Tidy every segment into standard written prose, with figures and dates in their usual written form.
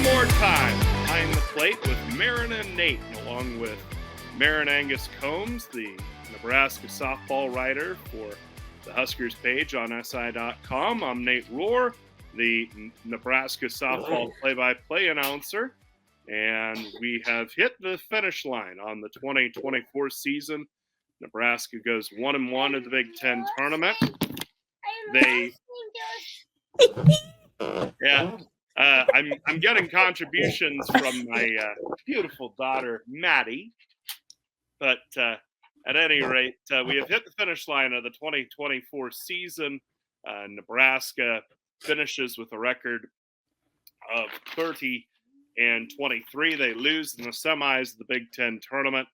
more time behind the plate with Maren and Nate, along with Maren Angus Combs, the Nebraska softball writer for the Huskers page on SI.com. I'm Nate Rohr, the Nebraska softball play-by-play announcer, and we have hit the finish line on the 2024 season. Nebraska goes 1-1 at the Big Ten tournament. I'm getting contributions from my beautiful daughter, Maddie. But at any rate, we have hit the finish line of the 2024 season. Nebraska finishes with a record of 30-23. They lose in the semis of the Big Ten tournament,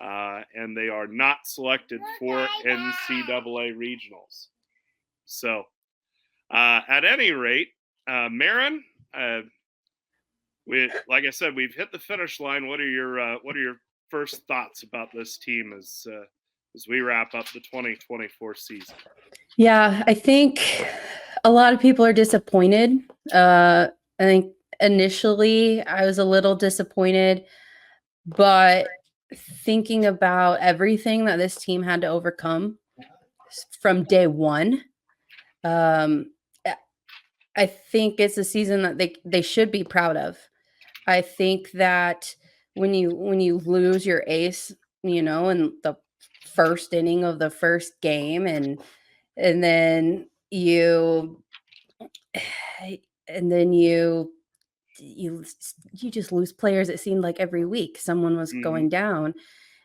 and they are not selected for NCAA regionals. So, at any rate, Maren, like I said, we've hit the finish line. What are your first thoughts about this team as we wrap up the 2024 season? Yeah, I think a lot of people are disappointed. I think initially I was a little disappointed, but thinking about everything that this team had to overcome from day one, I think it's a season that they should be proud of. I think that when you lose your ace, in the first inning of the first game, and then you just lose players. It seemed like every week someone was going down.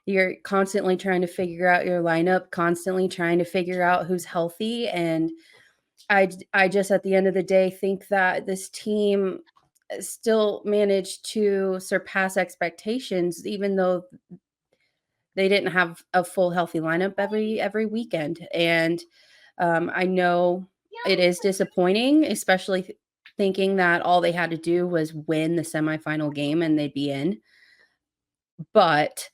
You're constantly trying to figure out your lineup, constantly trying to figure out who's healthy. And I just, at the end of the day, think that this team still managed to surpass expectations, even though they didn't have a full healthy lineup every weekend. And I know it is disappointing, especially thinking that all they had to do was win the semifinal game and they'd be in. But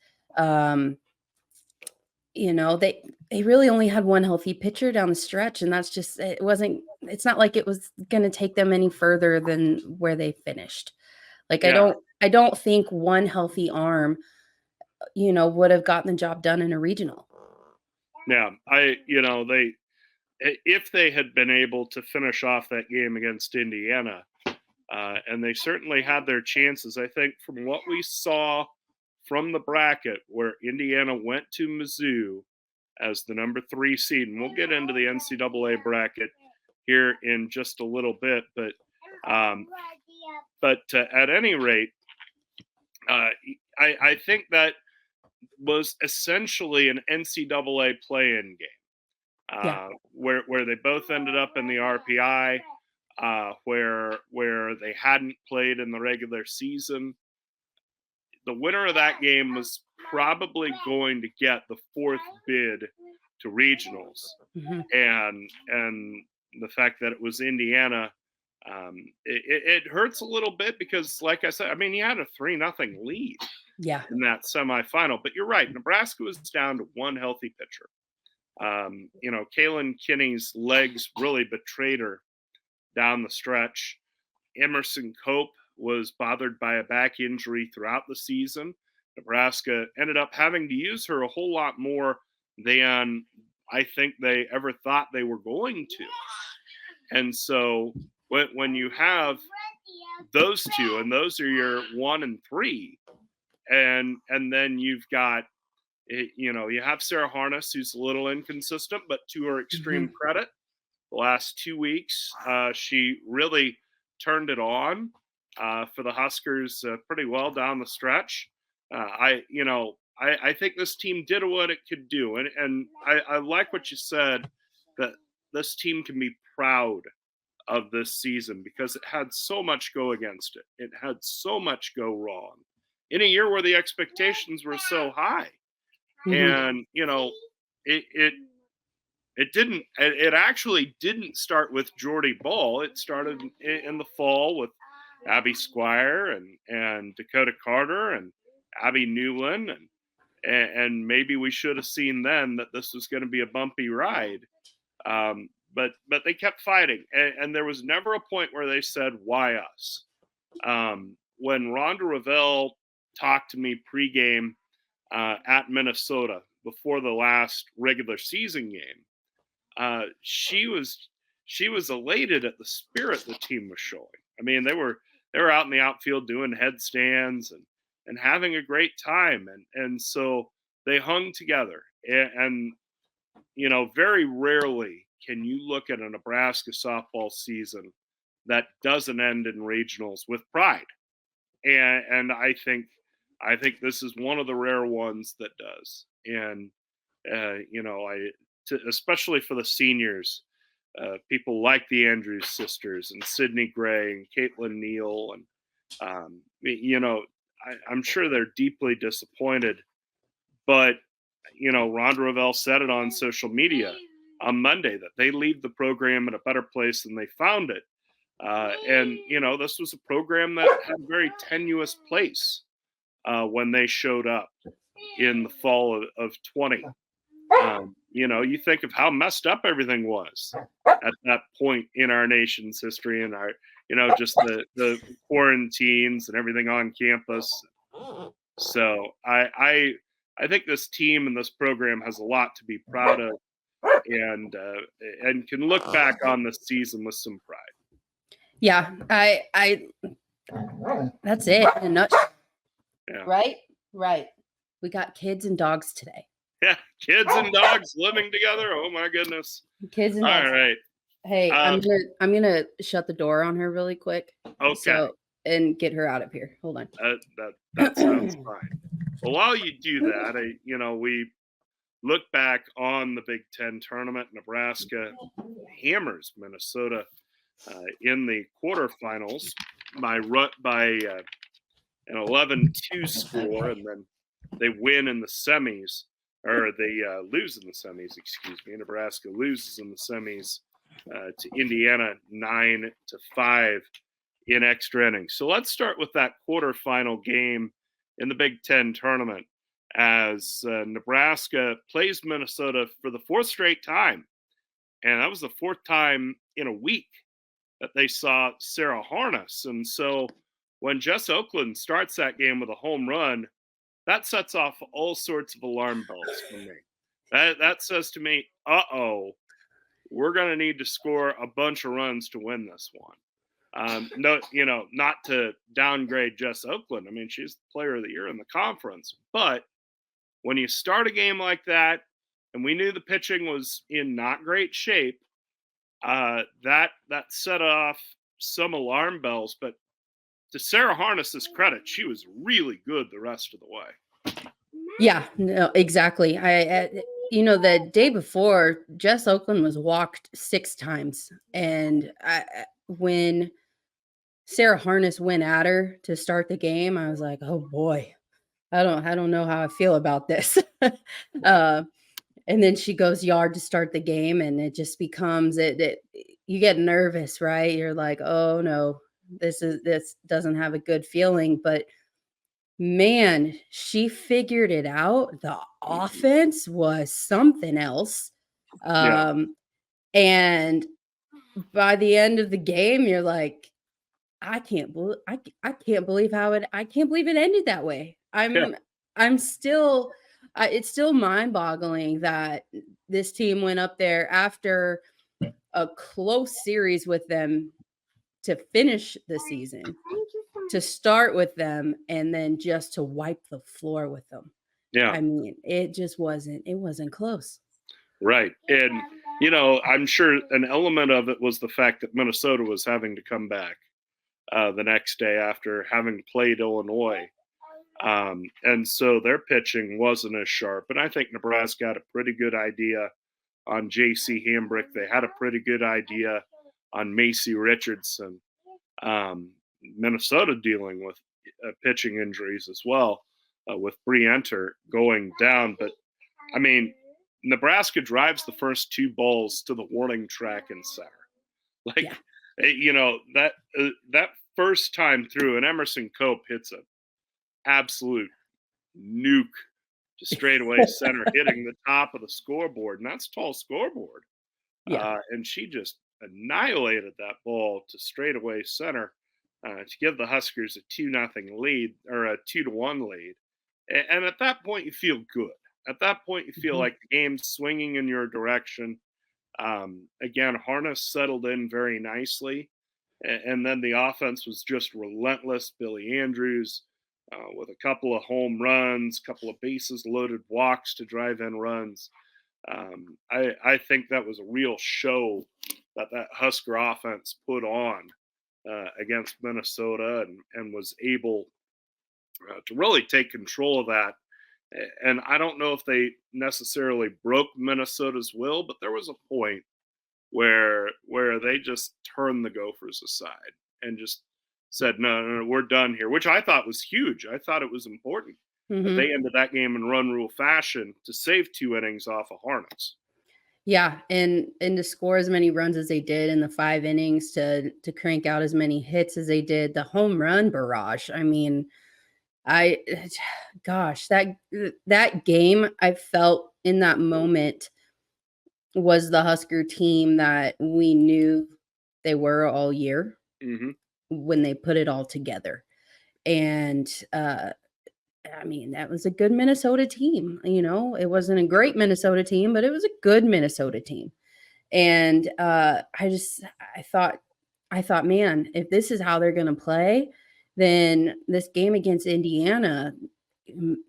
they really only had one healthy pitcher down the stretch, and it's not like it was going to take them any further than where they finished. I don't think one healthy arm, would have gotten the job done in a regional. Yeah, if they had been able to finish off that game against Indiana, and they certainly had their chances, I think from what we saw from the bracket where Indiana went to Mizzou as the number 3 seed, and we'll get into the NCAA bracket here in just a little bit, but at any rate, I think that was essentially an NCAA play-in game, where they both ended up in the RPI, where they hadn't played in the regular season. The winner of that game was probably going to get the 4th bid to regionals, and the fact that it was Indiana, it hurts a little bit because, like I said, I mean, you had a 3-0 lead in that semifinal. But you're right, Nebraska was down to one healthy pitcher. Kalen Kinney's legs really betrayed her down the stretch. Emerson Cope was bothered by a back injury throughout the season. Nebraska ended up having to use her a whole lot more than I think they ever thought they were going to. And so when you have those two, and those are your 1 and 3, and then you've got, you have Sarah Harness, who's a little inconsistent, but to her extreme credit, the last 2 weeks, she really turned it on for the Huskers pretty well down the stretch. I think this team did what it could do. And I like what you said, that this team can be proud of this season because it had so much go against it. It had so much go wrong in a year where the expectations were so high. And, it actually didn't start with Jordy Ball. It started in the fall with Abby Squire and Dakota Carter and Abby Newland, and maybe we should have seen then that this was going to be a bumpy ride. But they kept fighting, and there was never a point where they said, "Why us?" When Rhonda Revelle talked to me pregame at Minnesota before the last regular season game, she was elated at the spirit the team was showing. I mean, they were out in the outfield doing headstands and having a great time, and so they hung together. And you know, very rarely can you look at a Nebraska softball season that doesn't end in regionals with pride. And I think this is one of the rare ones that does. And you know, especially for the seniors, people like the Andrews sisters and Sydney Gray and Caitlin Neal, and you know, I'm sure they're deeply disappointed. But you know, Ron Revelle said it on social media on Monday that they leave the program in a better place than they found it. And you know, this was a program that had a very tenuous place when they showed up in the fall of 20. You know, you think of how messed up everything was at that point in our nation's history, and our, you know, just the quarantines and everything on campus. So I think this team and this program has a lot to be proud of, and can look back on this season with some pride. Yeah, I that's it in a nutshell. Yeah. Right. We got kids and dogs today. Yeah, kids and dogs living together. Oh my goodness. Kids and dogs. All right. Hey, I'm gonna shut the door on her really quick. Okay. And get her out of here. Hold on. That sounds fine. Well, while you do that, you know, we look back on the Big Ten tournament. Nebraska hammers Minnesota in the quarterfinals by an 11-2 score, and then they win in the semis, or they lose in the semis. Excuse me. Nebraska loses in the semis to Indiana 9-5 in extra innings. So let's start with that quarterfinal game in the Big Ten tournament, as Nebraska plays Minnesota for the fourth straight time. And that was the fourth time in a week that they saw Sarah Harness. And so when Jess Oakland starts that game with a home run, that sets off all sorts of alarm bells for me. That says to me, uh-oh, we're going to need to score a bunch of runs to win this one. No, you know, not to downgrade Jess Oakland. I mean, she's the player of the year in the conference. But when you start a game like that, and we knew the pitching was in not great shape, that set off some alarm bells. But to Sarah Harness's credit, she was really good the rest of the way. Yeah, no, exactly. You know, the day before, Jess Oakland was walked 6 times, and when Sarah Harness went at her to start the game, I was like, oh boy, I don't know how I feel about this. And then she goes yard to start the game, and it just becomes you get nervous, right? You're like, oh no, this doesn't have a good feeling. But man, she figured it out. The offense was something else. And by the end of the game, you're like, I can't believe it ended that way. I'm still it's still mind-boggling that this team went up there after a close series with them to finish the season, to start with them, and then just to wipe the floor with them. Yeah. I mean, it wasn't close. Right. And, you know, I'm sure an element of it was the fact that Minnesota was having to come back the next day after having played Illinois. And so their pitching wasn't as sharp. And I think Nebraska had a pretty good idea on J.C. Hambrick. They had a pretty good idea on Macy Richardson. Minnesota dealing with pitching injuries as well, with Brienter going down. But, I mean, Nebraska drives the first 2 balls to the warning track in center. Like, you know, that first time through, and Emerson Cope hits an absolute nuke to straightaway center, hitting the top of the scoreboard, and that's tall scoreboard. And she just annihilated that ball to straightaway center. to give the Huskers a 2-0 lead or a 2-1 lead. And at that point, you feel good. At that point, you feel Mhm. like the game's swinging in your direction. Again, Harness settled in very nicely. And then the offense was just relentless. Billy Andrews with a couple of home runs, couple of bases loaded walks to drive in runs. I think that was a real show that Husker offense put on against Minnesota and was able to really take control of that. And I don't know if they necessarily broke Minnesota's will, but there was a point where they just turned the Gophers aside and just said, no, no, no, we're done here, which I thought was huge. I thought it was important that Mhm. they ended that game in run rule fashion to save 2 innings off of Harness. Yeah, and to score as many runs as they did in the 5 innings, to crank out as many hits as they did, the home run barrage. I mean, I gosh, that game, I felt in that moment was the Husker team that we knew they were all year Hmm. when they put it all together. And, I mean, that was a good Minnesota team, you know? It wasn't a great Minnesota team, but it was a good Minnesota team. And, I thought, "Man, if this is how they're gonna play, then this game against Indiana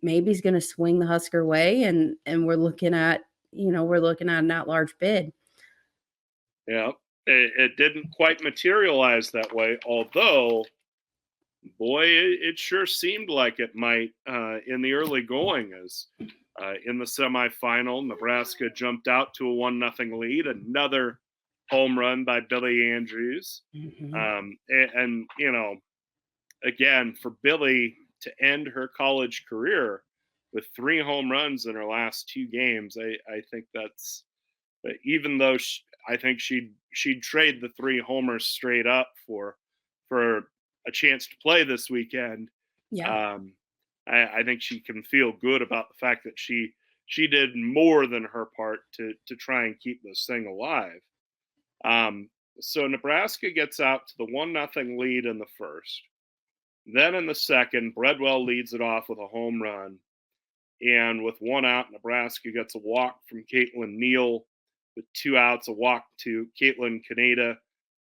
maybe is gonna swing the Husker way, and we're looking at an at-large bid." Yeah, it didn't quite materialize that way, although boy, it sure seemed like it might in the early going. As in the semifinal, Nebraska jumped out to a 1-0 lead. Another home run by Billy Andrews, Mhm. and again for Billy to end her college career with 3 home runs in her last 2 games. I think that's even though I think she'd trade the 3 homers straight up for a chance to play this weekend. Yeah. Um, I think she can feel good about the fact that she did more than her part to try and keep this thing alive. Um, so Nebraska gets out to the 1-0 lead in the first. Then in the second, Bredwell leads it off with a home run. And with 1 out, Nebraska gets a walk from Caitlin Neal. With 2 outs, a walk to Caitlin Kaneda.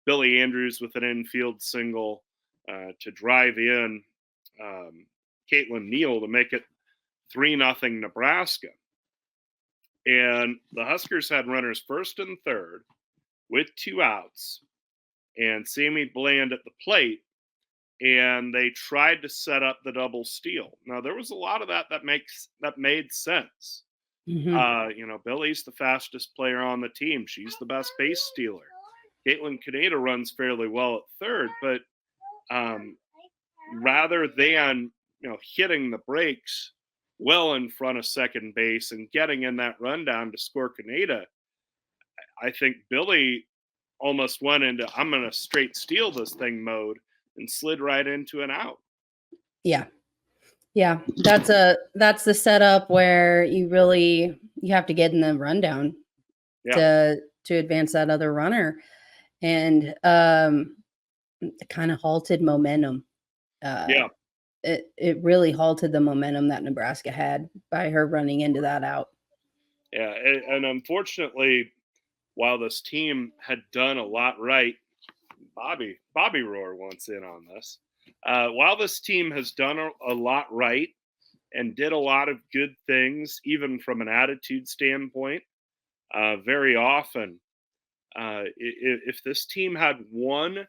Billy Andrews with an infield single to drive in um, Caitlin Neal to make it 3-0 Nebraska. And the Huskers had runners first and third with 2 outs and Sammy Bland at the plate. And they tried to set up the double steal. Now there was a lot of that made sense. Mhm. Billy's the fastest player on the team. She's the best base stealer. Caitlin Kaneda runs fairly well at third, but um, rather than hitting the brakes well in front of second base and getting in that rundown to score Kaneda, I think Billy almost went into I'm going to straight steal this thing mode and slid right into an out. Yeah. Yeah. That's the setup where you have to get in the rundown Yeah, to advance that other runner, and, it kinda halted momentum. Uh, yeah, it really halted the momentum that Nebraska had by her running into that out. yeah. And unfortunately, while this team had done a lot right, Bobby Rohr wants in on this. While this team has done a lot right and did a lot of good things, even from an attitude standpoint, very often, if this team had one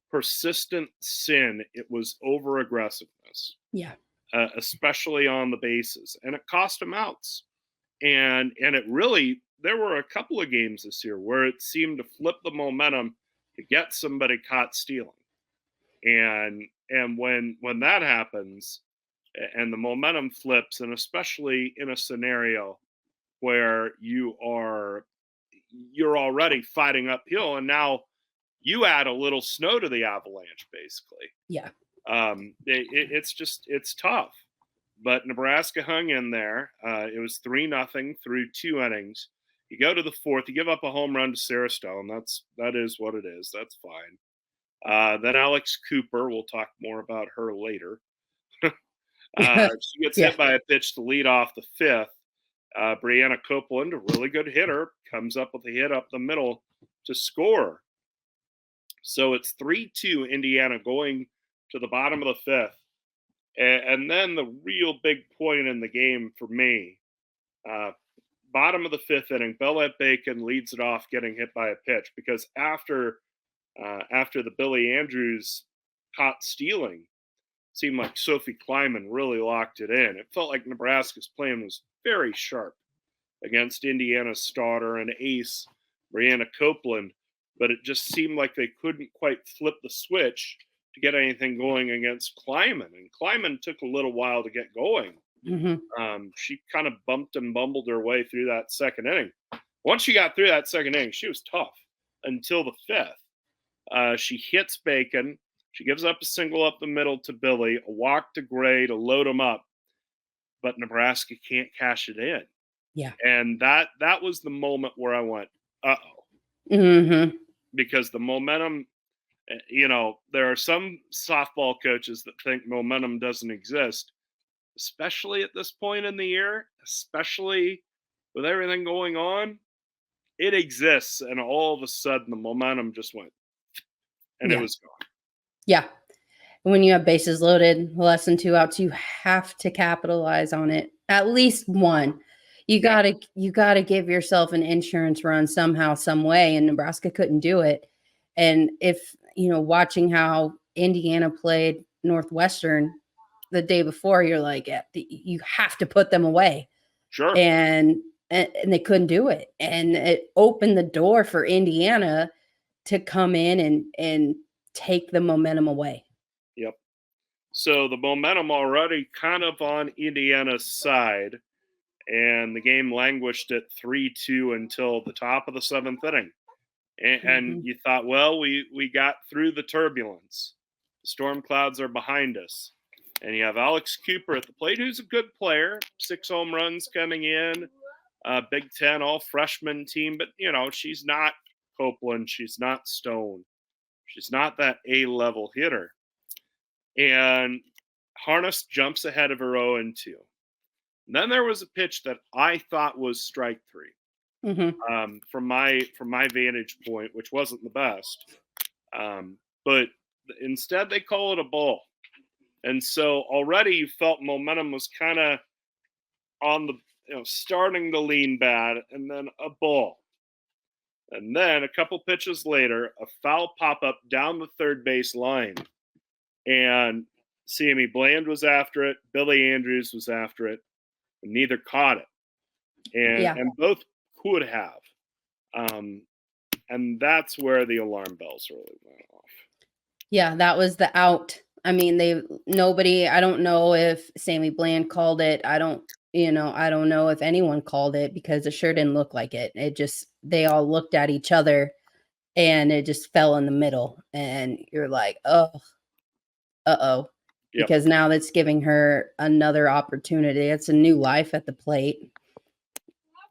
persistent sin, it was over aggressiveness, Yeah. especially on the bases, and it cost them outs. And it really there were a couple of games this year where it seemed to flip the momentum to get somebody caught stealing. And when that happens and the momentum flips, and especially in a scenario where you're already fighting uphill and now you add a little snow to the avalanche basically. Yeah. It's tough, but Nebraska hung in there. It was 3-0 through 2 innings. You go to the fourth, you give up a home run to Sarah Stone. That is what it is. That's fine. Then Alex Cooper, we'll talk more about her later. She gets Yeah. hit by a pitch to lead off the fifth. Brianna Copeland, a really good hitter, comes up with a hit up the middle to score. So it's 3-2 Indiana going to the bottom of the fifth. And then the real big point in the game for me, uh, bottom of the fifth inning, Bellette Bacon leads it off getting hit by a pitch because after the Billy Andrews caught stealing, seemed like Sophie Kleiman really locked it in. It felt like Nebraska's plan was very sharp against Indiana's starter and ace, Brianna Copeland, but it just seemed like they couldn't quite flip the switch to get anything going against Kleiman. And Kleiman took a little while to get going. Hmm. She kind of bumped and bumbled her way through that second inning. Once she got through that second inning, she was tough until the fifth. She hits Bacon. She gives up a single up the middle to Billy, a walk to Gray to load him up, but Nebraska can't cash it in. Yeah. And that was the moment where I went, uh-oh. Hmm. Because the momentum, there are some softball coaches that think momentum doesn't exist, especially at this point in the year, especially with everything going on. It exists, and all of a sudden the momentum just went, and it Yeah. was gone. Yeah. When you have bases loaded, less than 2 outs, you have to capitalize on it. At least one. You Yeah, gotta give yourself an insurance run somehow, some way, and Nebraska couldn't do it. And if watching how Indiana played Northwestern the day before, you're like, yeah, you have to put them away, sure. and they couldn't do it, and it opened the door for Indiana to come in and take the momentum away. Yep. So the momentum already kind of on Indiana's side, and the game languished at 3-2 until the top of the seventh inning. And Mhm. you thought, well, we got through the turbulence. The storm clouds are behind us. And you have Alex Cooper at the plate, who's a good player, 6 home runs coming in, Big Ten all freshman team. But, she's not Copeland. She's not Stone. She's not that A-level hitter. And Harness jumps ahead of her 0-2. Then there was a pitch that I thought was strike three. Mhm. From my vantage point, which wasn't the best. But instead, they call it a ball, and so already you felt momentum was kind of on the starting to lean bad, and then a ball, and then a couple pitches later, a foul pop up down the third base line, and Sammy Bland was after it, Billy Andrews was after it, and neither caught it, Yeah. and both could have. Um, and that's where the alarm bells really went off. Yeah, that was the out. I mean, I don't know if Sammy Bland called it. I don't know if anyone called it because it sure didn't look like it. They all looked at each other and it just fell in the middle. And you're like, oh, uh-oh. Yep. Because now that's giving her another opportunity. It's a new life at the plate.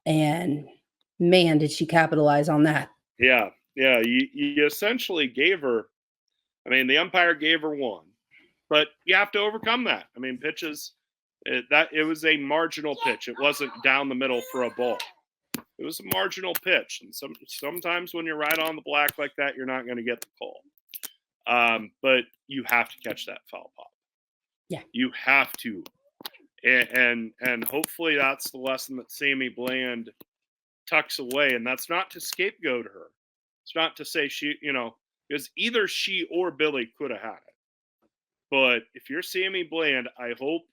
And man, did she capitalize on that. Yeah. Yeah. You essentially gave her, I mean, the umpire gave her one, but you have to overcome that. I mean, pitches, it was a marginal pitch. It wasn't down the middle for a ball. It was a marginal pitch. And sometimes when you're right on the black like that, you're not going to get the call. But you have to catch that foul pop. Yeah. You have to. And hopefully that's the lesson that Sammy Bland tucks away. And that's not to scapegoat her. It's not to say because either she or Billy could have had it. But if you're Sammy Bland, I hope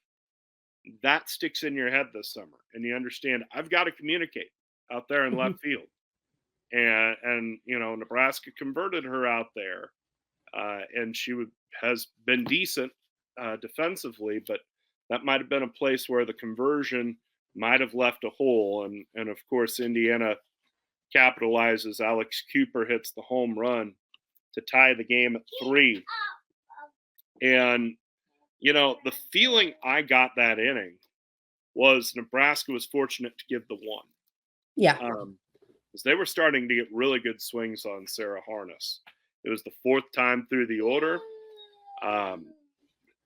that sticks in your head this summer and you understand I've got to communicate out there in Mhm. left field. And Nebraska converted her out there, and has been decent defensively, but that might have been a place where the conversion might have left a hole. And of course, Indiana capitalizes. Alex Cooper hits the home run to tie the game at 3. And the feeling I got that inning was Nebraska was fortunate to give the one. Yeah. Because they were starting to get really good swings on Sarah Harness. It was the fourth time through the order.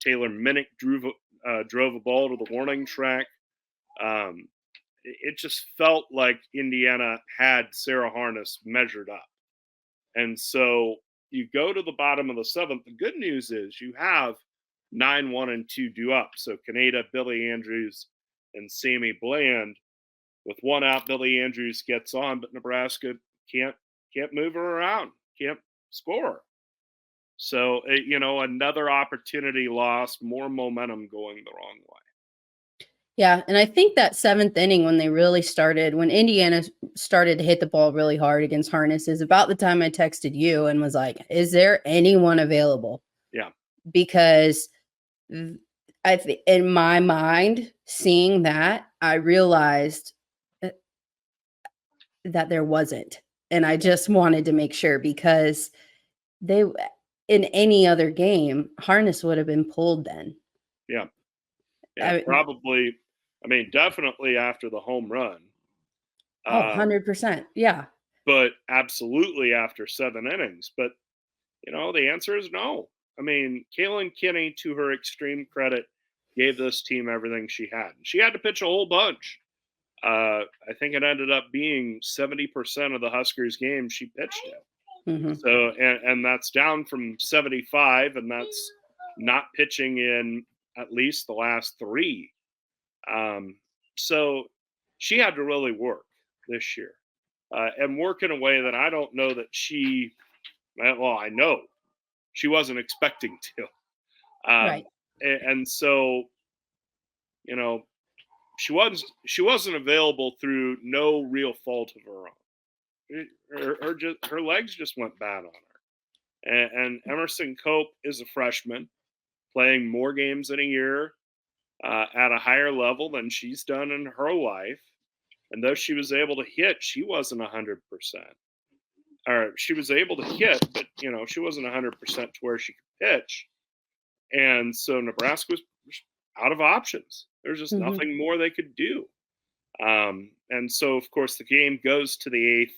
Taylor Minnick drove a ball to the warning track. It just felt like Indiana had Sarah Harness measured up. And so you go to the bottom of the seventh. The good news is you have 9-1 and 2 due up. So Kaneda, Billy Andrews, and Sammy Bland. With one out, Billy Andrews gets on, but Nebraska can't move her around, can't score. So, another opportunity lost, more momentum going the wrong way. Yeah, and I think that seventh inning when Indiana started to hit the ball really hard against Harness is about the time I texted you and was like, is there anyone available? Yeah. Because in my mind, seeing that, I realized that there wasn't. And I just wanted to make sure because in any other game, Harness would have been pulled then. Yeah. Yeah, probably. I mean, definitely after the home run. 100%. Yeah. But absolutely after 7 innings. But, the answer is no. I mean, Kaylin Kinney, to her extreme credit, gave this team everything she had. She had to pitch a whole bunch. I think it ended up being 70% of the Huskers game she pitched in. Mm-hmm. So, and that's down from 75, and that's not pitching in at least the last 3. So she had to really work this year and work in a way that I don't know that I know she wasn't expecting to. Right. And so, she wasn't available through no real fault of her own. Her legs just went bad on her. And Emerson Cope is a freshman playing more games in a year at a higher level than she's done in her life. And though she was able to hit, she wasn't 100%. Or she was able to hit, but she wasn't 100% to where she could pitch. And so Nebraska was out of options. There's just nothing more they could do. And so, of course, the game goes to the 8th,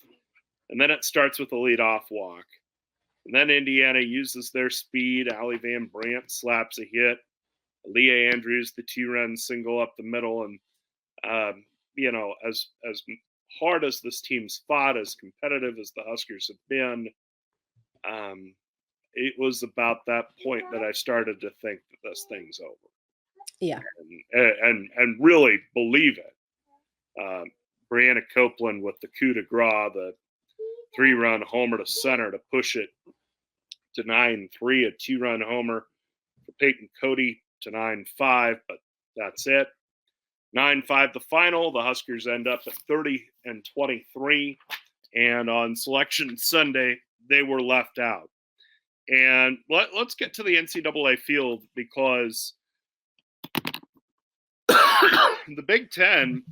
and then it starts with a leadoff walk. And then Indiana uses their speed. Allie Van Brandt slaps a hit. Leah Andrews, the 2-run single up the middle. And, as hard as this team's fought, as competitive as the Huskers have been, it was about that point that I started to think that this thing's over. Yeah. And really believe it. Brianna Copeland with the coup de grace, the 3-run homer to center to push it to 9-3, a 2-run homer for Peyton Cody to 9-5, but that's it. 9-5 the final. The Huskers end up at 30-23, and on Selection Sunday, they were left out. And let's get to the NCAA field because the Big Ten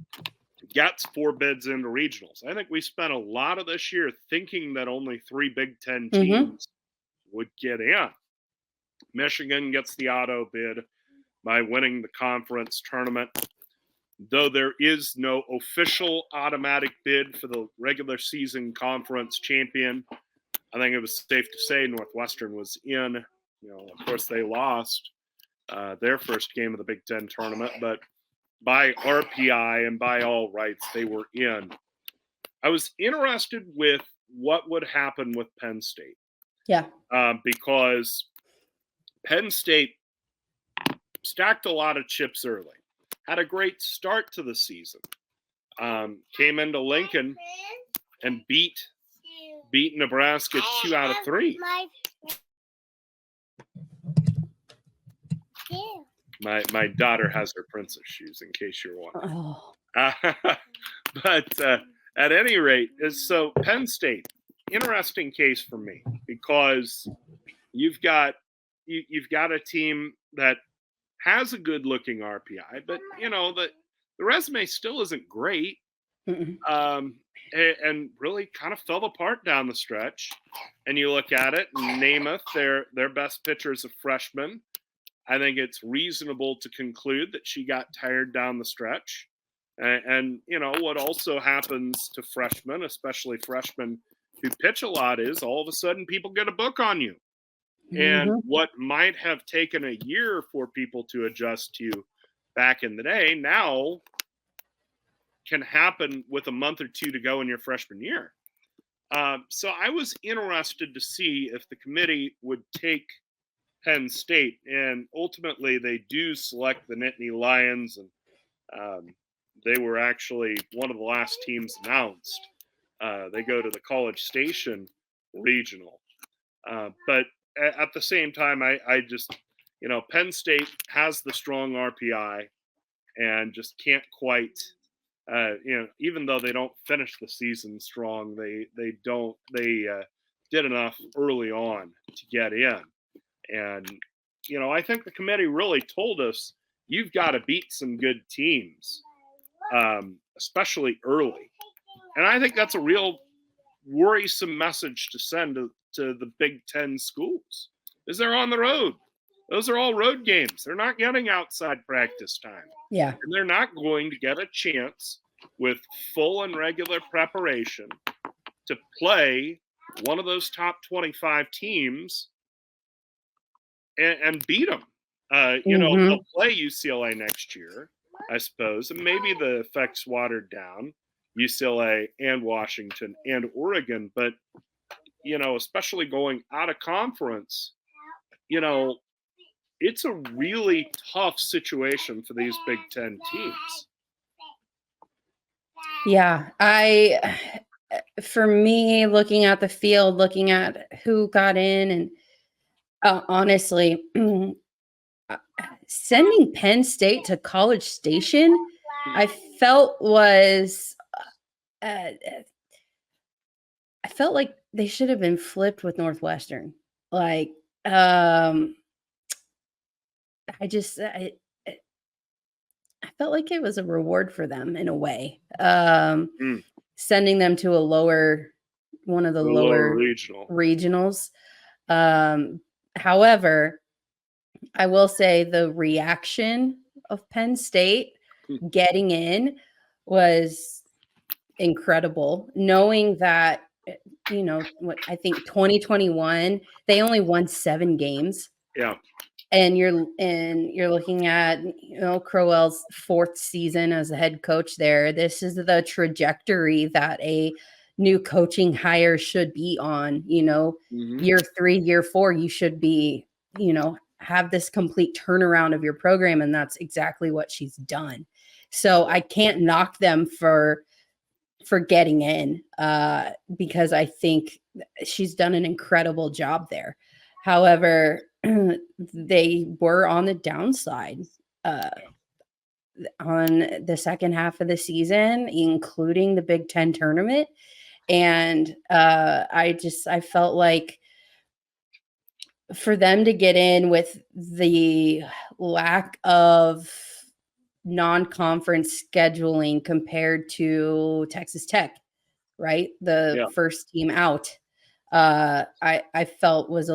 gets 4 bids into regionals. I think we spent a lot of this year thinking that only 3 Big Ten teams would get in. Michigan gets the auto bid by winning the conference tournament. Though there is no official automatic bid for the regular season conference champion, I think it was safe to say Northwestern was in. Of course, they lost their first game of the Big Ten tournament, but by RPI and by all rights, they were in. I was interested with what would happen with Penn State. Yeah. Because Penn State stacked a lot of chips early, had a great start to the season, came into Lincoln and beat Nebraska 2 out of 3. My daughter has her princess shoes, in case you're wondering. Oh. But at any rate, so Penn State, interesting case for me because you've got a team that has a good-looking RPI, but the resume still isn't great, and really kind of fell apart down the stretch. And you look at it, and Namath, their best pitcher is a freshman. I think it's reasonable to conclude that she got tired down the stretch. And what also happens to freshmen, especially freshmen who pitch a lot is all of a sudden people get a book on you. And Mhm. what might have taken a year for people to adjust to back in the day now can happen with a month or two to go in your freshman year. So I was interested to see if the committee would take Penn State, and ultimately they do select the Nittany Lions, and they were actually one of the last teams announced. They go to the College Station regional, but at the same time, I just, Penn State has the strong RPI and just can't quite, even though they don't finish the season strong, they did enough early on to get in. And, I think the committee really told us you've got to beat some good teams, especially early. And I think that's a real worrisome message to send to the Big Ten schools, is they're on the road. Those are all road games. They're not getting outside practice time. Yeah. And they're not going to get a chance with full and regular preparation to play one of those top 25 teams and beat them. They'll play UCLA next year, I suppose, and maybe the effect's watered down, UCLA and Washington and Oregon, but especially going out of conference, it's a really tough situation for these Big Ten teams. Yeah, for me, looking at the field, looking at who got in, and honestly, sending Penn State to College Station, I felt was, I felt like they should have been flipped with Northwestern. Like, I just, I felt like it was a reward for them in a way. Sending them to one of the lower regionals. However, I will say the reaction of Penn State getting in was incredible, knowing that, what I think 2021, they only won 7 games. Yeah. And you're looking at, Crowell's 4th season as a head coach there. This is the trajectory that a new coaching hire should be on. Year 3, year 4, you should be, have this complete turnaround of your program, and that's exactly what she's done. So I can't knock them for getting in, because I think she's done an incredible job there. However, they were on the downside on the second half of the season, including the Big Ten tournament. And I felt like for them to get in with the lack of non-conference scheduling compared to Texas Tech, right? The first team out, I felt was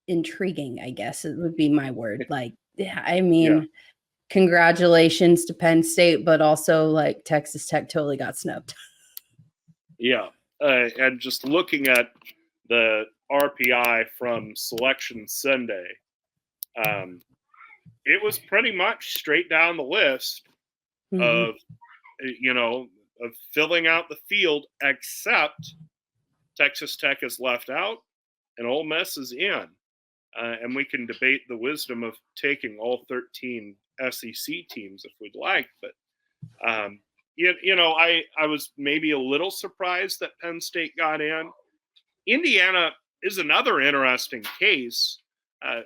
intriguing, I guess it would be my word. Like, I mean, congratulations to Penn State, but also like Texas Tech totally got snubbed. Yeah. And just looking at the RPI from Selection Sunday, it was pretty much straight down the list of filling out the field, except Texas Tech is left out and Ole Miss is in. And we can debate the wisdom of taking all 13 SEC teams if we'd like. But, I was maybe a little surprised that Penn State got in. Indiana is another interesting case.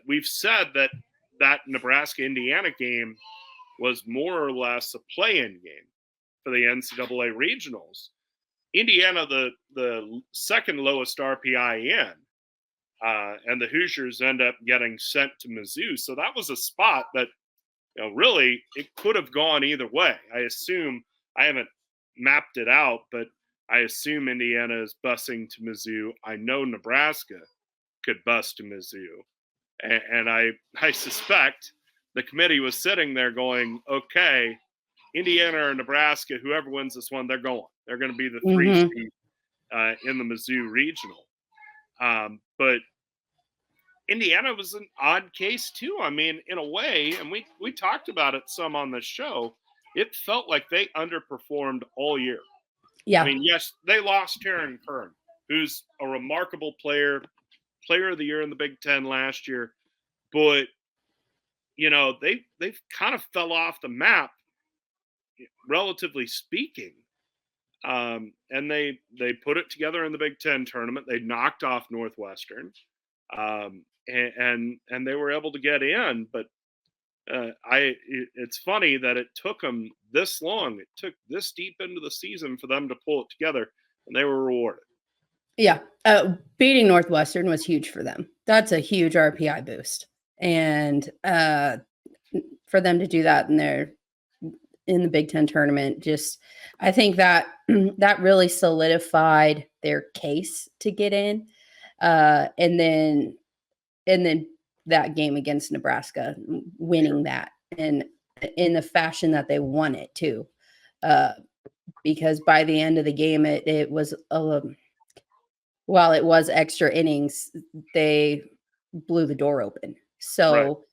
We've said that Nebraska-Indiana game was more or less a play-in game for the NCAA regionals. Indiana, the second lowest RPI in, and the Hoosiers end up getting sent to Mizzou. So that was a spot that, really it could have gone either way. I assume, I haven't mapped it out, but I assume Indiana is busing to Mizzou. I know Nebraska could bus to Mizzou. And I suspect the committee was sitting there going, okay, Indiana or Nebraska, whoever wins this one, they're going. They're going to be the 3 Mm-hmm. seed in the Mizzou regional. But Indiana was an odd case too. I mean, in a way, and we talked about it some on the show. It felt like they underperformed all year. Yeah. I mean, yes, they lost Taryn Kern, who's a remarkable player of the year in the Big Ten last year, but they've kind of fell off the map, relatively speaking. And they put it together in the Big Ten tournament. They knocked off Northwestern, and they were able to get in. But it's funny that it took them this long. It took this deep into the season for them to pull it together, and they were rewarded. Yeah. Beating Northwestern was huge for them. That's a huge RPI boost. And for them to do that in the Big Ten tournament, I think that that really solidified their case to get in. And then that game against Nebraska, winning that, and in the fashion that they won it too. Because by the end of the game, it was while it was extra innings, they blew the door open. So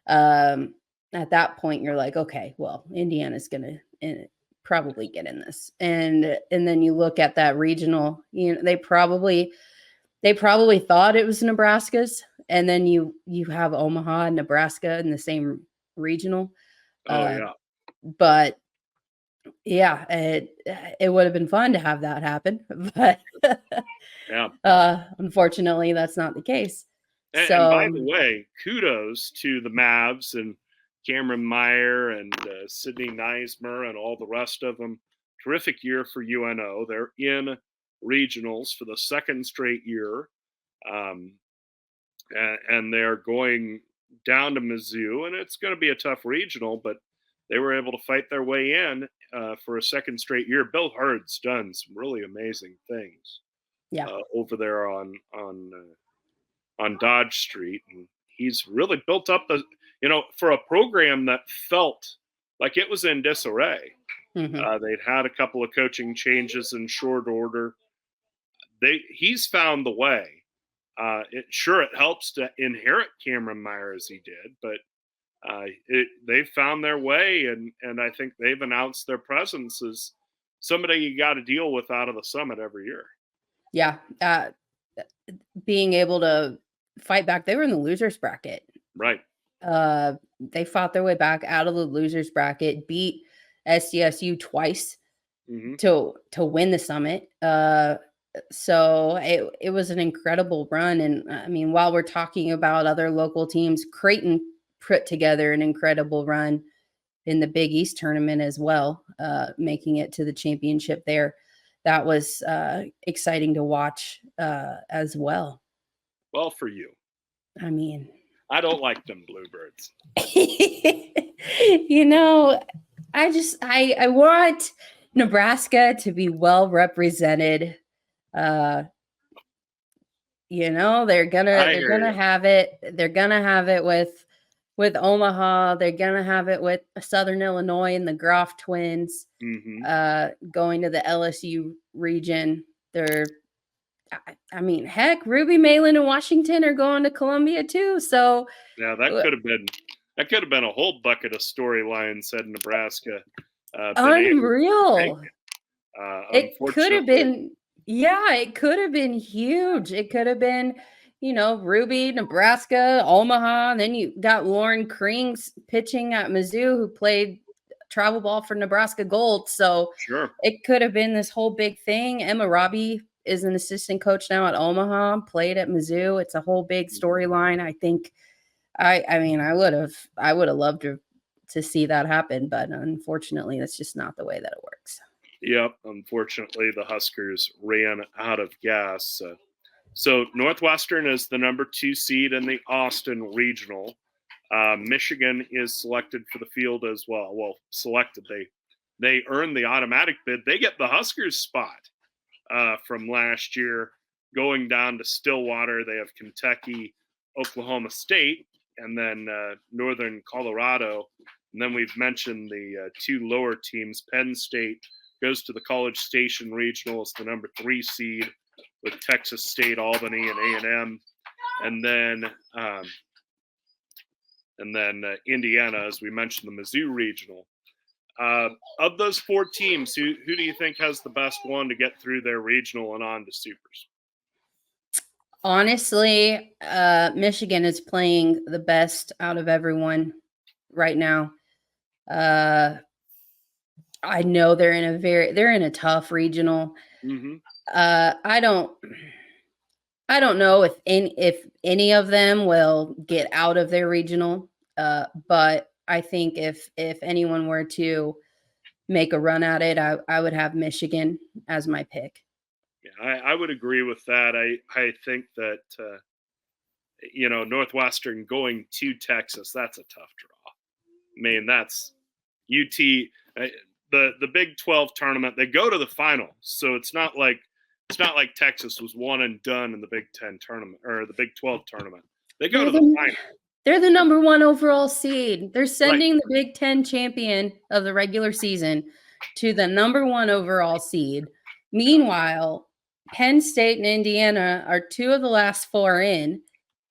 at that point, you're like, okay, well, Indiana's going to probably get in this. And then you look at that regional, they probably thought it was Nebraska's. And then you have Omaha and Nebraska in the same regional. But yeah, it would have been fun to have that happen, but unfortunately, that's not the case. And by the way, kudos to the Mavs and Cameron Meyer and Sydney Neismer and all the rest of them. Terrific year for UNO. They're in regionals for the second straight year, and they're going down to Mizzou, and it's going to be a tough regional, but they were able to fight their way in for a second straight year. Bill Hurd's done some really amazing things over there on Dodge Street, and he's really built up for a program that felt like it was in disarray. Mm-hmm. They'd had a couple of coaching changes in short order. He's found the way. It helps to inherit Cameron Meyer as he did, but they've found their way, and I think they've announced their presence as somebody you got to deal with out of the Summit every year. Yeah, being able to fight back, they were in the losers bracket, right? They fought their way back out of the losers bracket, beat SDSU twice to win the Summit. So it was an incredible run, and I mean, while we're talking about other local teams, Creighton put together an incredible run in the Big East tournament as well, making it to the championship there. That was exciting to watch as well. Well, for you. I mean, I don't like them Bluebirds. I want Nebraska to be well represented. They're gonna have it. They're gonna have it with Omaha. They're gonna have it with Southern Illinois and the Groff twins. Going to the LSU region. Heck, Ruby, Malin, and Washington are going to Columbia too. So yeah, that could have been a whole bucket of storylines had Nebraska. Unreal. It could have been. Yeah, it could have been huge. It could have been, Ruby, Nebraska, Omaha. And then you got Lauren Krings pitching at Mizzou, who played travel ball for Nebraska Gold. So it could have been this whole big thing. Emma Robbie is an assistant coach now at Omaha, played at Mizzou. It's a whole big storyline. I think, I would have loved to see that happen, but unfortunately, that's just not the way that it works. Yep. Unfortunately, the Huskers ran out of gas. So Northwestern is the number 2 seed in the Austin Regional. Michigan is selected for the field as well. Well, selected. They earned the automatic bid. They get the Huskers spot from last year going down to Stillwater. They have Kentucky, Oklahoma State, and then Northern Colorado And then we've mentioned the two lower teams. Penn State goes to the College Station Regional as the number 3 seed with Texas State, Albany, and A&M. And then Indiana, as we mentioned, the Mizzou Regional. Of those 4 teams, who do you think has the best one to get through their regional and on to supers? Honestly, Michigan is playing the best out of everyone right now. I know they're in a tough regional. Mm-hmm. I don't know if any of them will get out of their regional. But I think if anyone were to make a run at it, I would have Michigan as my pick. Yeah, I would agree with that. I think that Northwestern going to Texas, that's a tough draw. I mean, that's UT. The Big 12 tournament, they go to the final, so it's not like Texas was one and done in the Big 10 tournament or the Big 12 tournament. They go to the final. They're the number 1 overall seed. They're sending the Big 10 champion of the regular season to the number 1 overall seed. Meanwhile, Penn State and Indiana are 2 of the last 4 in,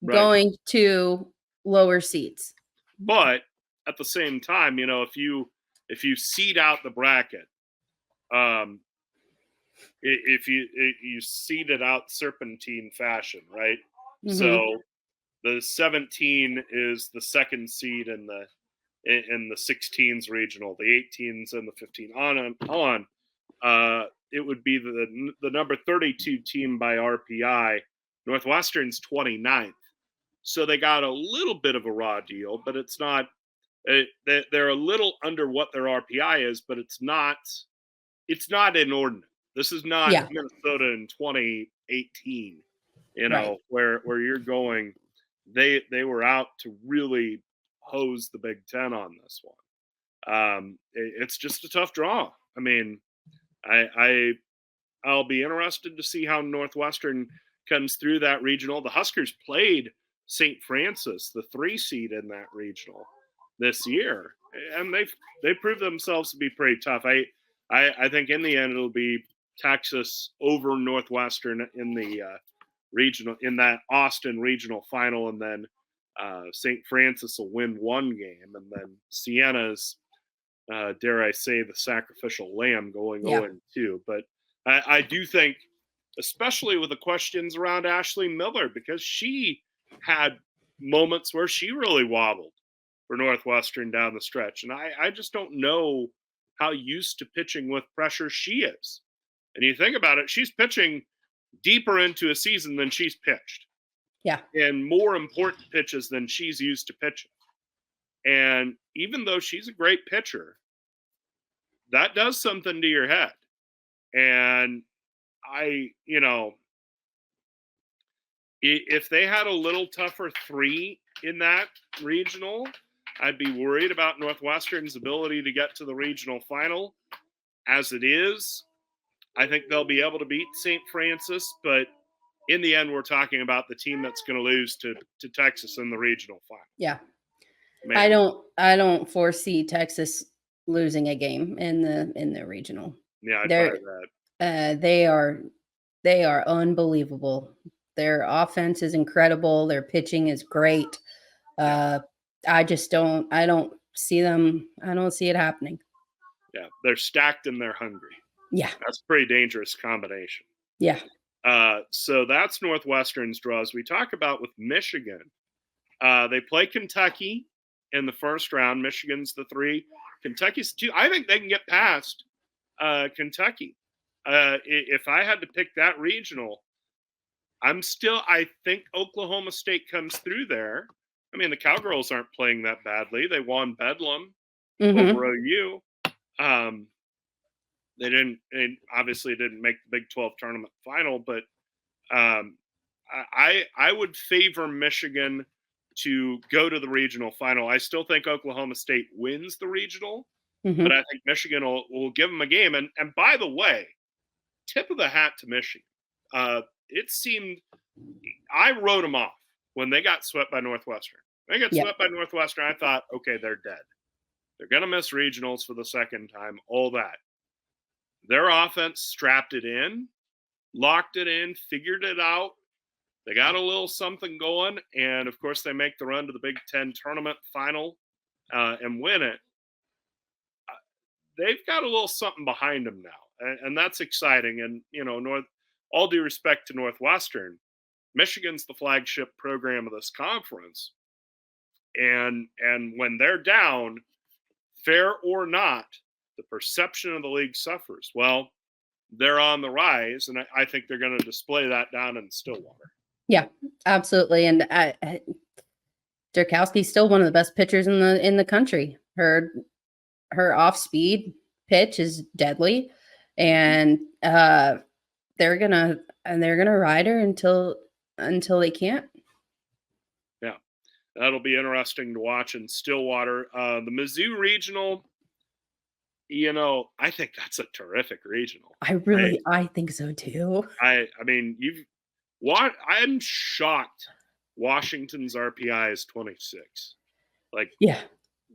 going to lower seeds. But at the same time, if you seed out the bracket, if you seed it out serpentine fashion, right? Mm-hmm. So the 17 is the 2nd seed in the 16s regional, the 18s and the 15 on. It would be the number 32 team by RPI. Northwestern's 29th. So they got a little bit of a raw deal, but it's not. They're a little under what their RPI is, but it's not inordinate. This is not Minnesota in 2018. Where you're going. They were out to really hose the Big Ten on this one. It's just a tough draw. I mean, I'll be interested to see how Northwestern comes through that regional. The Huskers played St. Francis, the 3 seed in that regional this year, and they proved themselves to be pretty tough. I think in the end it'll be Texas over Northwestern in the regional, in that Austin regional final, and then St. Francis will win 1 game, and then Siena's dare I say the sacrificial lamb going 0-2. But I do think, especially with the questions around Ashley Miller, because she had moments where she really wobbled for Northwestern down the stretch. And I just don't know how used to pitching with pressure she is. And you think about it, she's pitching deeper into a season than she's pitched. Yeah. And more important pitches than she's used to pitching. And even though she's a great pitcher, that does something to your head. And if they had a little tougher 3 in that regional, I'd be worried about Northwestern's ability to get to the regional final. As it is, I think they'll be able to beat St. Francis, but in the end, we're talking about the team that's going to lose to Texas in the regional final. Yeah. Man. I don't foresee Texas losing a game in the regional. Yeah, I'd buy that. They are unbelievable. Their offense is incredible. Their pitching is great. I don't see it happening. Yeah, they're stacked and they're hungry. Yeah. That's a pretty dangerous combination. Yeah. So that's Northwestern's draws. We talk about with Michigan. They play Kentucky in the first round. Michigan's the 3. Kentucky's 2. I think they can get past Kentucky. If I had to pick that regional, I think Oklahoma State comes through there. I mean, the Cowgirls aren't playing that badly. They won Bedlam over OU. They obviously didn't make the Big 12 tournament final, but I would favor Michigan to go to the regional final. I still think Oklahoma State wins the regional, but I think Michigan will give them a game. And by the way, tip of the hat to Michigan. It seemed I wrote them off when they got swept by Northwestern. They got swept by Northwestern. I thought, okay, they're dead. They're going to miss regionals for the second time, all that. Their offense strapped it in, locked it in, figured it out. They got a little something going, and of course, they make the run to the Big Ten tournament final and win it. They've got a little something behind them now, and that's exciting. And all due respect to Northwestern, Michigan's the flagship program of this conference, and when they're down, fair or not, the perception of the league suffers. Well, they're on the rise, and I think they're going to display that down in Stillwater. Yeah, absolutely. And Durkowski's still one of the best pitchers in the country. Her off-speed pitch is deadly, and they're gonna ride her until they can't. Yeah, that'll be interesting to watch in Stillwater. The Mizzou regional, I think that's a terrific regional. I think so too. I mean, I'm shocked. Washington's RPI is 26. Like, yeah,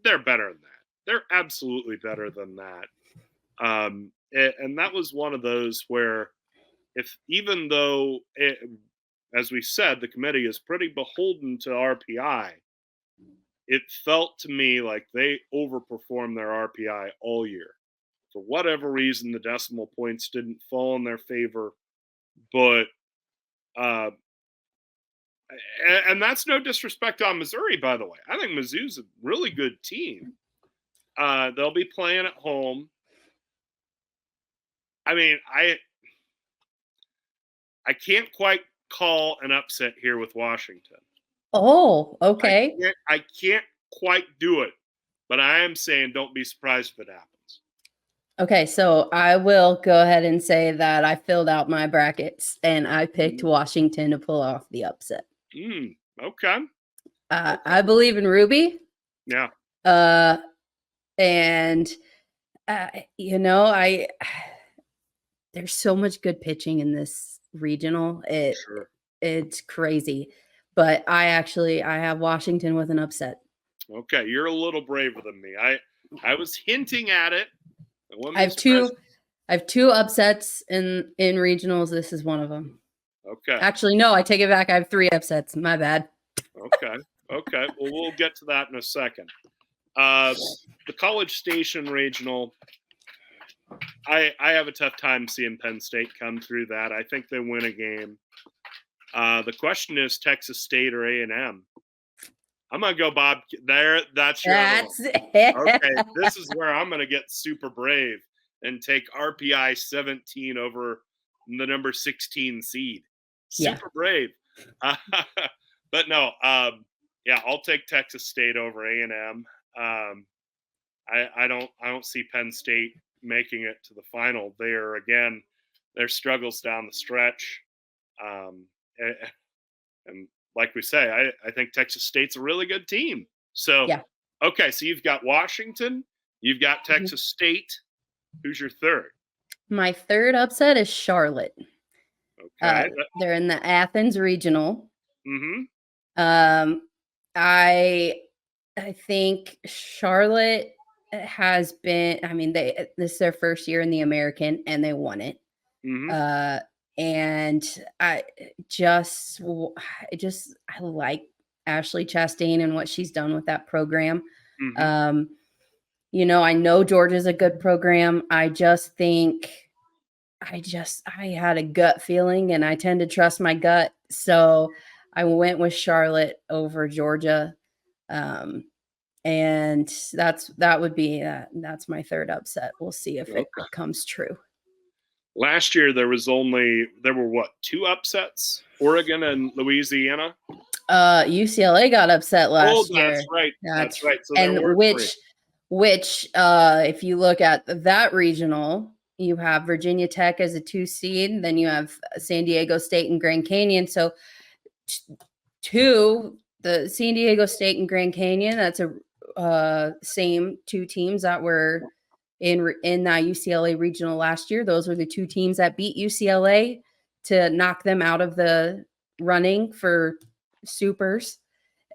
they're better than that. They're absolutely better than that. And that was one of those where, even though, as we said, the committee is pretty beholden to RPI, it felt to me like they overperformed their RPI all year. For whatever reason, the decimal points didn't fall in their favor. But, and that's no disrespect on Missouri, by the way. I think Mizzou's a really good team. They'll be playing at home. I mean, I can't quite call an upset here with Washington. Oh, okay. I can't quite do it, but I am saying don't be surprised if it happens. Okay, so I will go ahead and say that I filled out my brackets and I picked Washington to pull off the upset. Okay. I believe in Ruby. Yeah. And there's so much good pitching in this regional. It's crazy. But I have Washington with an upset. Okay, you're a little braver than me. I was hinting at it. I have two upsets in regionals. This is one of them. Okay. Actually, no, I take it back. I have 3 upsets. My bad. Okay. Well, we'll get to that in a second. The College Station regional, I have a tough time seeing Penn State come through that. I think they win a game. The question is Texas State or A&M. I'm going to go Bob there. That's it. Okay, this is where I'm going to get super brave and take RPI 17 over the number 16 seed. Super brave. But no, I'll take Texas State over A&M. I don't see Penn State making it to the final. There again, their struggles down the stretch, and like we say, I think Texas State's a really good team. So okay, so you've got Washington, you've got Texas State. Who's your third? My third upset is Charlotte. Okay, they're in the Athens regional. I think Charlotte has been. I mean, this is their first year in the American, and they won it. And I like Ashley Chastain and what she's done with that program. I know Georgia's a good program. I just think I had a gut feeling, and I tend to trust my gut. So I went with Charlotte over Georgia. And that's my third upset. We'll see if it comes true. Last year there were what, 2 upsets? Oregon and Louisiana. UCLA got upset last year. That's right. That's right. So and which if you look at that regional, you have Virginia Tech as a 2 seed, then you have San Diego State and Grand Canyon. So the San Diego State and Grand Canyon, that's a same 2 teams that were in that UCLA regional last year. Those were the 2 teams that beat UCLA to knock them out of the running for supers.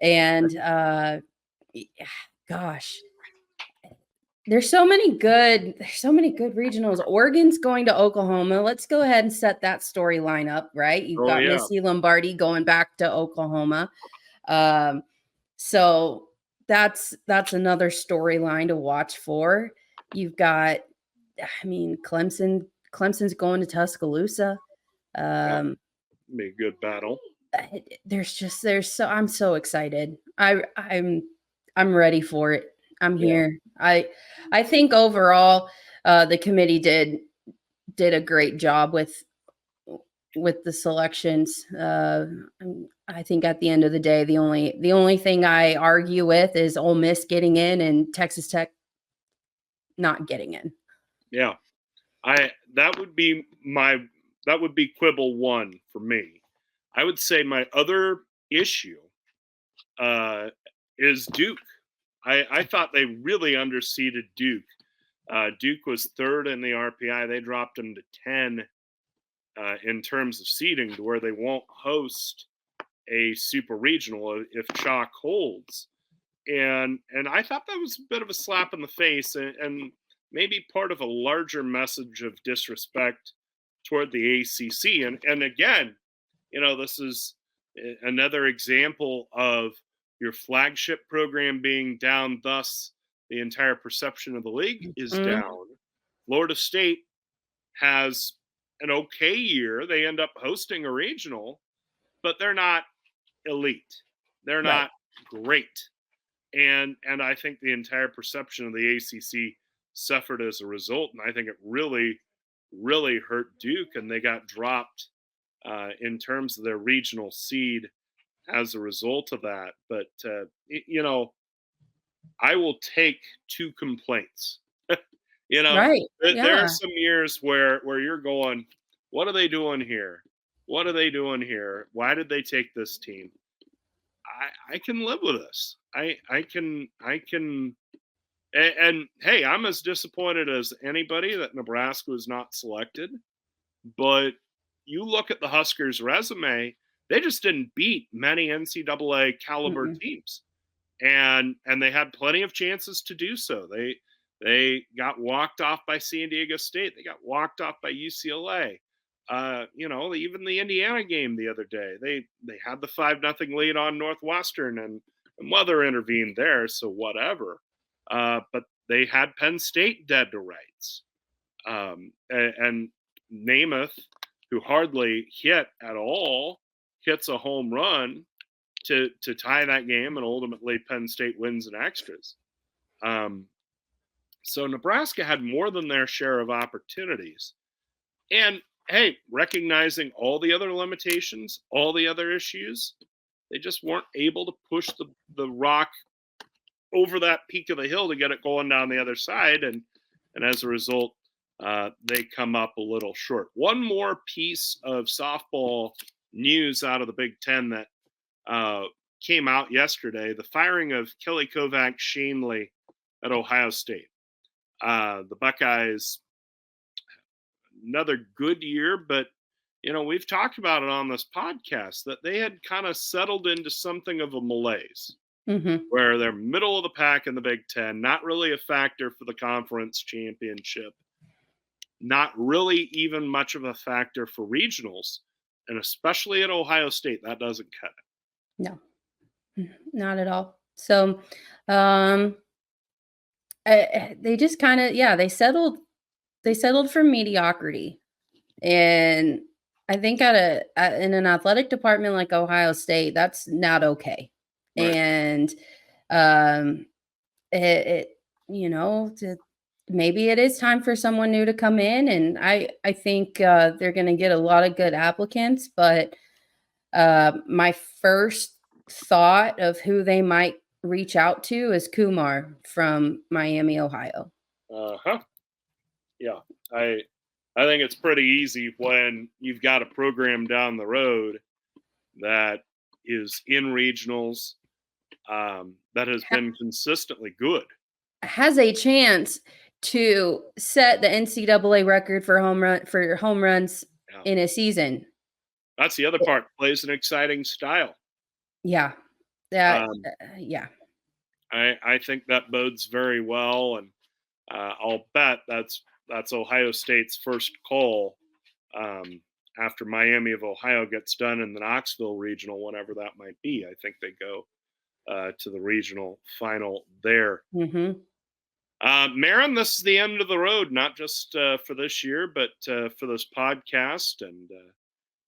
And gosh, There's so many good regionals. Oregon's going to Oklahoma. Let's go ahead and set that storyline up, right? You've Oh got yeah, Missy Lombardi going back to Oklahoma. Um, so that's another storyline to watch for. You've got, I mean, Clemson's going to Tuscaloosa. yeah, Um, be a good battle. I'm so excited. I'm ready for it. I'm Yeah, here. I think overall the committee did a great job with the selections. I think at the end of the day, the only thing I argue with is Ole Miss getting in and Texas Tech not getting in. yeah. I that would be my that would be quibble one for me. I would say my other issue uh, is Duke. I thought they really underseeded Duke. Duke was third in the RPI. They dropped them to 10 in terms of seeding, to where they won't host a super regional if chalk holds. And I thought that was a bit of a slap in the face, and maybe part of a larger message of disrespect toward the ACC. And again, this is another example of your flagship program being down, thus the entire perception of the league is Mm, down. Florida State has an okay year. They end up hosting a regional, but they're not elite. They're right. not great. And I think the entire perception of the ACC suffered as a result. And I think it really, really hurt Duke, and they got dropped in terms of their regional seed as a result of that. But I will take two complaints. you know, Right. there are Yeah. some years where you're going, what are they doing here? What are they doing here? Why did they take this team? I can live with this. I can and hey, I'm as disappointed as anybody that Nebraska was not selected. But you look at the Huskers' resume; they just didn't beat many NCAA caliber Mm-mm. teams, and they had plenty of chances to do so. They got walked off by San Diego State. They got walked off by UCLA. Even the Indiana game the other day, they had the 5-0 lead on Northwestern, and weather intervened there, so whatever. But they had Penn State dead to rights, and Namath, who hardly hit at all, hits a home run to tie that game, and ultimately Penn State wins in extras. Um, so Nebraska had more than their share of opportunities. And hey, recognizing all the other limitations, all the other issues, they just weren't able to push the rock over that peak of the hill to get it going down the other side. And as a result, they come up a little short. One more piece of softball news out of the Big Ten that came out yesterday: the firing of Kelly Kovac Shanley at Ohio State. The Buckeyes, another good year, but we've talked about it on this podcast that they had kind of settled into something of a malaise, Mm-hmm. where they're middle of the pack in the Big Ten, not really a factor for the conference championship, not really even much of a factor for regionals, and especially at Ohio State, that doesn't cut it. No, not at all. So, um, they just kind of, yeah, they settled for mediocrity. And I think in an athletic department like Ohio State, that's not okay. Right. And um, it maybe it is time for someone new to come in, and I think they're going to get a lot of good applicants. But my first thought of who they might reach out to is Kumar from Miami, Ohio. Uh-huh. Yeah. I I think it's pretty easy when you've got a program down the road that is in regionals, that has been consistently good. Has a chance to set the NCAA record for home runs Yeah. in a season. That's the other part. Plays an exciting style. Yeah. That Um, yeah. I think that bodes very well. And I'll bet that's Ohio State's first call after Miami of Ohio gets done in the Knoxville regional, whenever that might be. I think they go to the regional final there. Mm-hmm. Maren, this is the end of the road, not just for this year, but for this podcast. And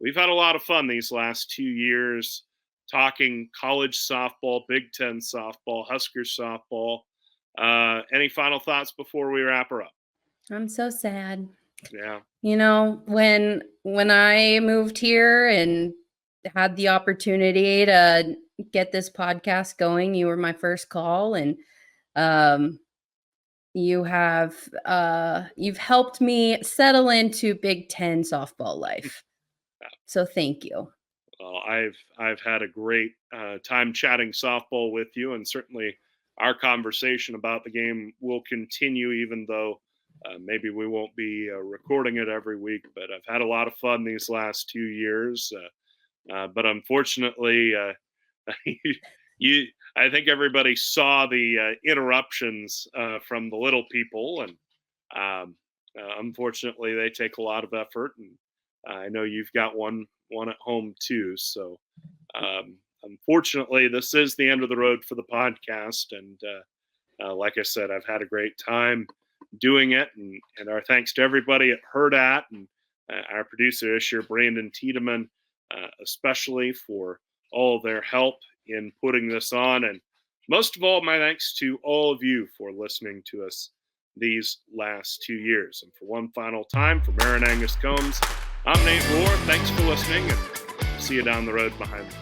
we've had a lot of fun these last 2 years talking college softball, Big Ten softball, Huskers softball. Any final thoughts before we wrap her up? I'm so sad. Yeah. You know, when I moved here and had the opportunity to get this podcast going, you were my first call, and you've helped me settle into Big Ten softball life. So thank you. Well, I've had a great time chatting softball with you, and certainly our conversation about the game will continue, even though maybe we won't be recording it every week. But I've had a lot of fun these last 2 years. But unfortunately, I think everybody saw the interruptions from the little people, and unfortunately, they take a lot of effort. And I know you've got one at home too. So unfortunately, this is the end of the road for the podcast. And like I said, I've had a great time doing it. And our thanks to everybody at Herdat and our producer this year, Brandon Tiedemann, especially for all their help in putting this on. And most of all, my thanks to all of you for listening to us these last 2 years. And for one final time, for Maren Angus Combs, I'm Nate Rohr. Thanks for listening, and see you down the road behind the